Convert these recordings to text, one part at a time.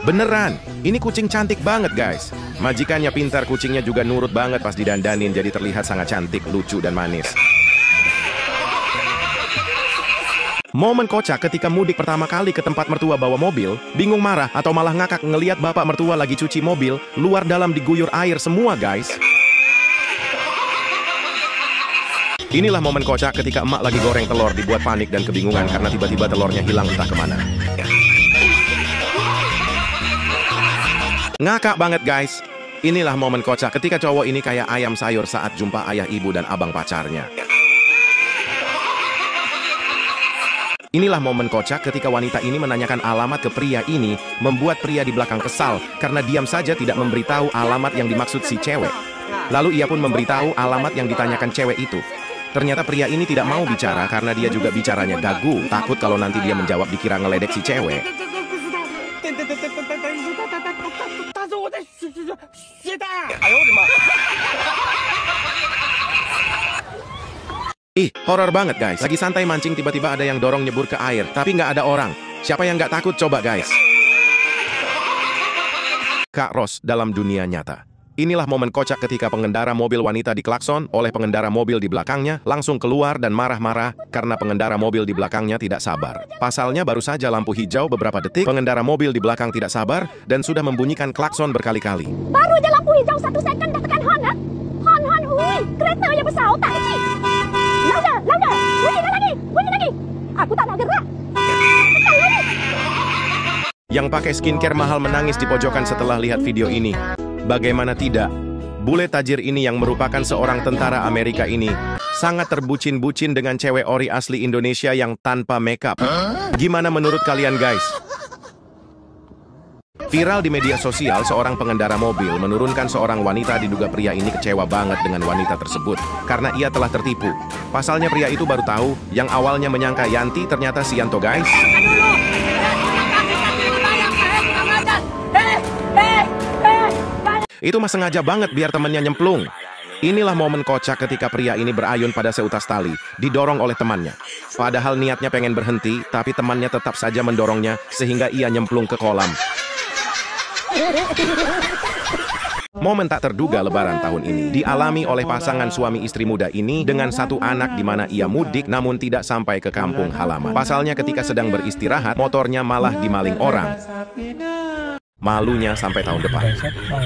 Beneran, ini kucing cantik banget guys. Majikannya pintar, kucingnya juga nurut banget pas didandanin, jadi terlihat sangat cantik, lucu, dan manis. Momen kocak ketika mudik pertama kali ke tempat mertua bawa mobil, bingung marah atau malah ngakak ngeliat bapak mertua lagi cuci mobil, luar dalam diguyur air semua guys. Inilah momen kocak ketika emak lagi goreng telur, dibuat panik dan kebingungan karena tiba-tiba telurnya hilang entah kemana. Ngakak banget guys. Inilah momen kocak ketika cowok ini kayak ayam sayur saat jumpa ayah, ibu, dan abang pacarnya. Inilah momen kocak ketika wanita ini menanyakan alamat ke pria ini, membuat pria di belakang kesal karena diam saja tidak memberitahu alamat yang dimaksud si cewek. Lalu ia pun memberitahu alamat yang ditanyakan cewek itu. Ternyata pria ini tidak mau bicara karena dia juga bicaranya gagu, takut kalau nanti dia menjawab dikira ngeledek si cewek. Ih, horor banget guys. Lagi santai mancing, tiba-tiba ada yang dorong nyebur ke air, tapi nggak ada orang. Siapa yang nggak takut coba guys? Kak Ros dalam dunia nyata. Inilah momen kocak ketika pengendara mobil wanita diklakson oleh pengendara mobil di belakangnya, langsung keluar dan marah-marah karena pengendara mobil di belakangnya tidak sabar. Pasalnya baru saja lampu hijau beberapa detik, pengendara mobil di belakang tidak sabar dan sudah membunyikan klakson berkali-kali. Baru aja lampu hijau 1 second dah tekan hon, hon, hon, hui, kereta yang besar tak kecil. Louder, louder, bunyi lagi, aku tak nak gerak. Tekan lagi. Yang pakai skincare mahal menangis di pojokan setelah lihat video ini. Bagaimana tidak? Bule tajir ini yang merupakan seorang tentara Amerika ini sangat terbucin-bucin dengan cewek ori asli Indonesia yang tanpa makeup. Gimana menurut kalian guys? Viral di media sosial, seorang pengendara mobil menurunkan seorang wanita, diduga pria ini kecewa banget dengan wanita tersebut karena ia telah tertipu. Pasalnya pria itu baru tahu, yang awalnya menyangka Yanti ternyata si Yanto guys. Itu mah sengaja banget biar temannya nyemplung. Inilah momen kocak ketika pria ini berayun pada seutas tali, didorong oleh temannya. Padahal niatnya pengen berhenti, tapi temannya tetap saja mendorongnya sehingga ia nyemplung ke kolam. Momen tak terduga lebaran tahun ini dialami oleh pasangan suami istri muda ini dengan satu anak, di mana ia mudik namun tidak sampai ke kampung halaman. Pasalnya ketika sedang beristirahat, motornya malah dimaling orang. Malunya sampai tahun depan.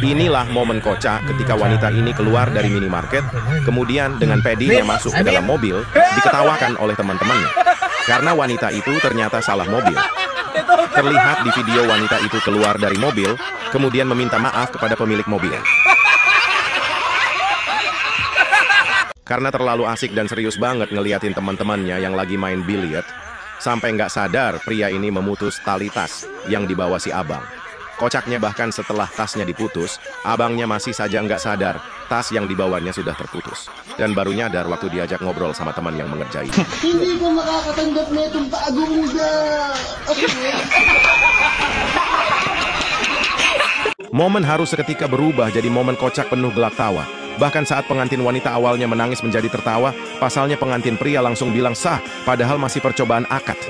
Inilah momen kocak ketika wanita ini keluar dari minimarket, kemudian dengan pedinya masuk ke dalam mobil, diketawakan oleh teman-temannya. Karena wanita itu ternyata salah mobil. Terlihat di video wanita itu keluar dari mobil, kemudian meminta maaf kepada pemilik mobil. Karena terlalu asik dan serius banget ngeliatin teman-temannya yang lagi main biliar, sampai nggak sadar pria ini memutus tali tas yang dibawa si abang. Kocaknya bahkan setelah tasnya diputus, abangnya masih saja nggak sadar tas yang dibawanya sudah terputus. Dan baru nyadar waktu diajak ngobrol sama teman yang mengerjai. Hindi ko makakatanggap na itong bago muda. Momen harus seketika berubah jadi momen kocak penuh gelak tawa. Bahkan saat pengantin wanita awalnya menangis menjadi tertawa, pasalnya pengantin pria langsung bilang sah, padahal masih percobaan akad.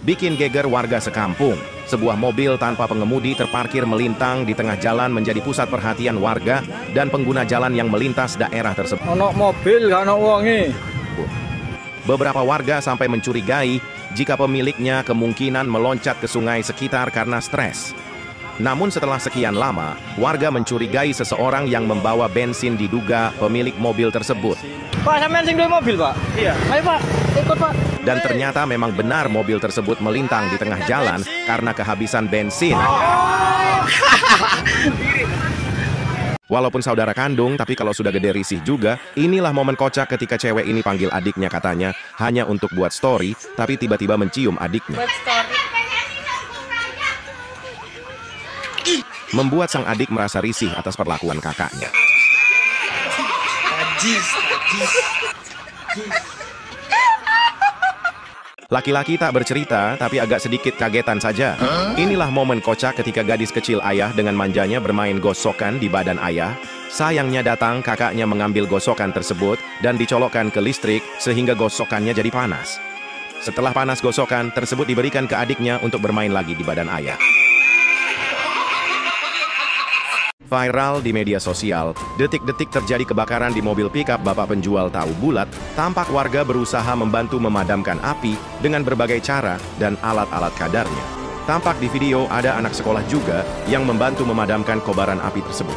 Bikin geger warga sekampung. Sebuah mobil tanpa pengemudi terparkir melintang di tengah jalan menjadi pusat perhatian warga dan pengguna jalan yang melintas daerah tersebut. Ono mobil, gak ono wonge. Beberapa warga sampai mencurigai jika pemiliknya kemungkinan meloncat ke sungai sekitar karena stres. Namun setelah sekian lama, warga mencurigai seseorang yang membawa bensin, diduga pemilik mobil tersebut. Pak, sampean sing duwe mobil, Pak? Iya. Ayo, Pak. Ikut, Pak. Dan ternyata memang benar mobil tersebut melintang di tengah jalan karena kehabisan bensin. Walaupun saudara kandung, tapi kalau sudah gede risih juga. Inilah momen kocak ketika cewek ini panggil adiknya, katanya hanya untuk buat story, tapi tiba-tiba mencium adiknya. Membuat sang adik merasa risih atas perlakuan kakaknya. Laki-laki tak bercerita, tapi agak sedikit kagetan saja. Inilah momen kocak ketika gadis kecil ayah dengan manjanya bermain gosokan di badan ayah. Sayangnya datang kakaknya mengambil gosokan tersebut dan dicolokkan ke listrik sehingga gosokannya jadi panas. Setelah panas gosokan tersebut diberikan ke adiknya untuk bermain lagi di badan ayah. Viral di media sosial, detik-detik terjadi kebakaran di mobil pickup bapak penjual tahu bulat. Tampak warga berusaha membantu memadamkan api dengan berbagai cara dan alat-alat kadarnya. Tampak di video ada anak sekolah juga yang membantu memadamkan kobaran api tersebut.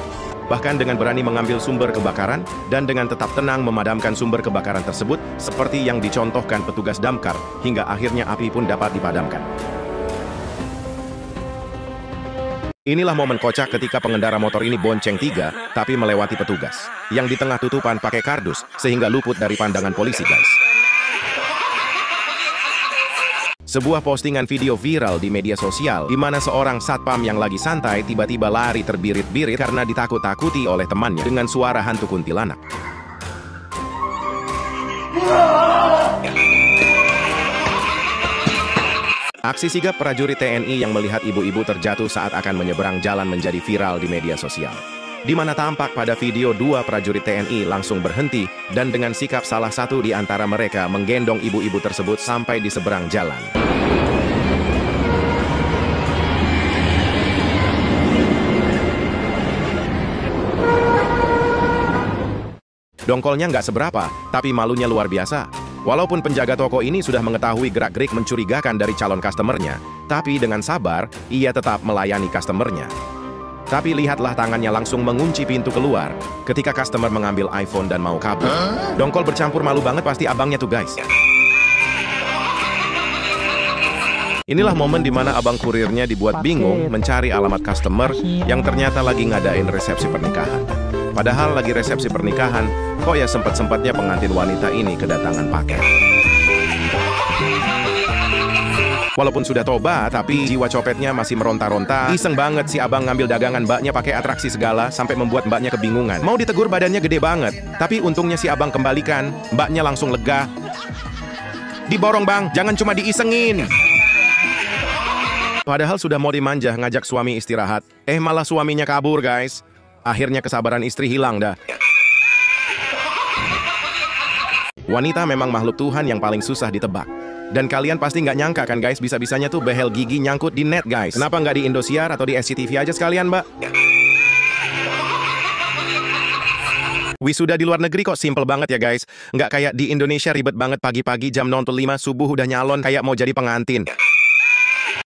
Bahkan dengan berani mengambil sumber kebakaran dan dengan tetap tenang memadamkan sumber kebakaran tersebut seperti yang dicontohkan petugas damkar hingga akhirnya api pun dapat dipadamkan. Inilah momen kocak ketika pengendara motor ini bonceng 3, tapi melewati petugas, yang di tengah tutupan pakai kardus, sehingga luput dari pandangan polisi, guys. Sebuah postingan video viral di media sosial, di mana seorang satpam yang lagi santai tiba-tiba lari terbirit-birit karena ditakut-takuti oleh temannya dengan suara hantu kuntilanak. Aksi sigap prajurit TNI yang melihat ibu-ibu terjatuh saat akan menyeberang jalan menjadi viral di media sosial. Di mana tampak pada video dua prajurit TNI langsung berhenti dan dengan sikap salah satu di antara mereka menggendong ibu-ibu tersebut sampai di seberang jalan. Dongkolnya nggak seberapa, tapi malunya luar biasa. Walaupun penjaga toko ini sudah mengetahui gerak-gerik mencurigakan dari calon customernya, tapi dengan sabar, ia tetap melayani customernya. Tapi lihatlah tangannya langsung mengunci pintu keluar ketika customer mengambil iPhone dan mau kabur. Dongkol bercampur malu banget pasti abangnya tuh, guys. Inilah momen di mana abang kurirnya dibuat bingung mencari alamat customer yang ternyata lagi ngadain resepsi pernikahan. Padahal lagi resepsi pernikahan, kok ya sempat-sempatnya pengantin wanita ini kedatangan paket. Walaupun sudah tobat, tapi jiwa copetnya masih meronta-ronta. Iseng banget si abang ngambil dagangan mbaknya pakai atraksi segala sampai membuat mbaknya kebingungan. Mau ditegur badannya gede banget, tapi untungnya si abang kembalikan, mbaknya langsung lega. Diborong bang, jangan cuma diisengin. Padahal sudah mau dimanja ngajak suami istirahat, malah suaminya kabur, guys. Akhirnya kesabaran istri hilang dah. Wanita memang makhluk Tuhan yang paling susah ditebak. Dan kalian pasti nggak nyangka kan guys, bisa-bisanya tuh behel gigi nyangkut di net guys. Kenapa nggak di Indosiar atau di SCTV aja sekalian, mbak? Wisuda di luar negeri kok simple banget ya guys. Nggak kayak di Indonesia ribet banget pagi-pagi jam 05 subuh udah nyalon kayak mau jadi pengantin.